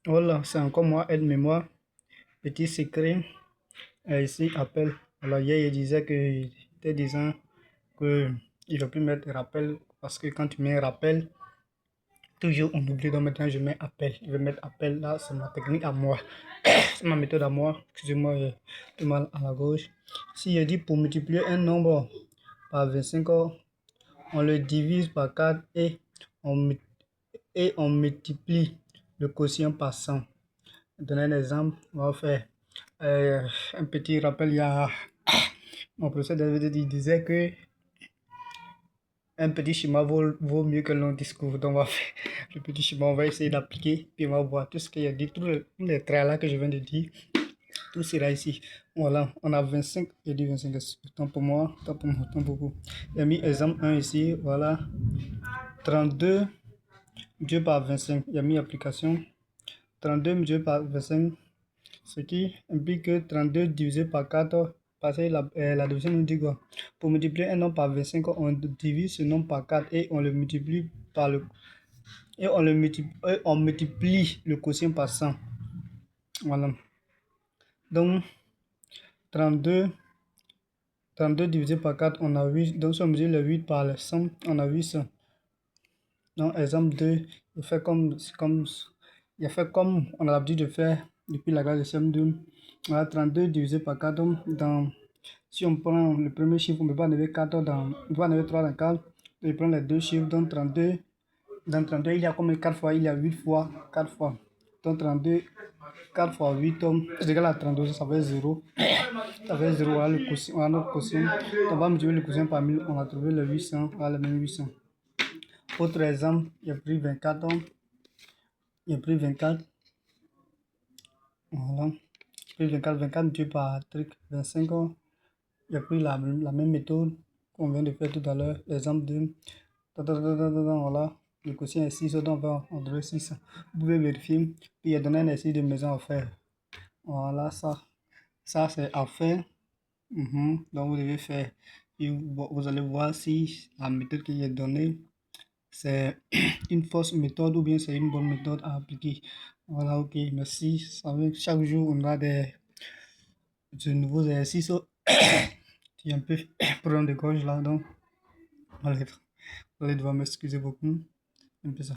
Voilà, c'est encore moi, aide-mémoire. Petit secret, ici, appel. Alors, hier, il disait que, il était disant que il ne va plus mettre rappel parce que quand tu mets rappel, toujours on oublie. Donc maintenant, je mets appel. Je vais mettre appel là, c'est ma technique à moi. C'est ma méthode à moi. Excusez-moi, j'ai tout mal à la gauche. Si je dis pour multiplier un nombre par 25, on le divise par 4 et on multiplie le quotient par 100. Donner un exemple, on va faire un petit rappel. Il y a mon professeur David il disait que un petit schéma vaut mieux que long discours. Donc on va faire le petit schéma, on va essayer d'appliquer, puis on va voir tout ce qu'il y a dit, tous les traits là que je viens de dire, tout sera ici. Voilà, on a 25, j'ai dit 25, temps pour moi, temps pour moi, temps pour vous. J'ai mis exemple 1 ici, voilà, 32 divisé par 25, il y a mis application, 32 divisé par 25, ce qui implique que 32 divisé par 4, parce que la division nous dit quoi? Pour multiplier un nombre par 25, on divise ce nombre par 4 et on le multiplie par le et on multiplie le quotient par 100. Voilà. Donc 32 divisé par 4, on a 8. Donc si on mesure le 8 par le 100, on a 800. Donc exemple 2, il a fait comme on a l'habitude de faire depuis la classe de CM2. Voilà, 32 divisé par 4. Si on prend le premier chiffre, on ne peut pas enlever 4 on peut pas enlever 3 dans 4. Je prends les deux chiffres, donc 32. Dans 32, il y a combien 4 fois? Il y a 8 fois 4 fois. Donc 32, 4 fois 8, c'est égal à 32, ça fait 0. Ça fait 0, voilà le quotient, voilà notre quotient. On va multiplier le quotient par 1000, on a trouvé le 800, voilà le même 800. Autre exemple, il a pris 24, il a pris 24, voilà. Il a pris 24, 24 multiplié par 25, il a pris la même méthode qu'on vient de faire tout à l'heure, l'exemple 2. Voilà, le quotient est 6, donc on devrait 6. Vous pouvez vérifier, puis il a donné un exercice de maison à faire. Voilà, ça c'est à faire. Donc vous devez faire. Et vous allez voir si la méthode qui est donnée, c'est une fausse méthode ou bien c'est une bonne méthode à appliquer. Voilà, ok, merci. Chaque jour, on a de nouveaux exercices. J'ai un peu problème de gorge là, donc vous allez devoir m'excuser beaucoup. Un peu ça.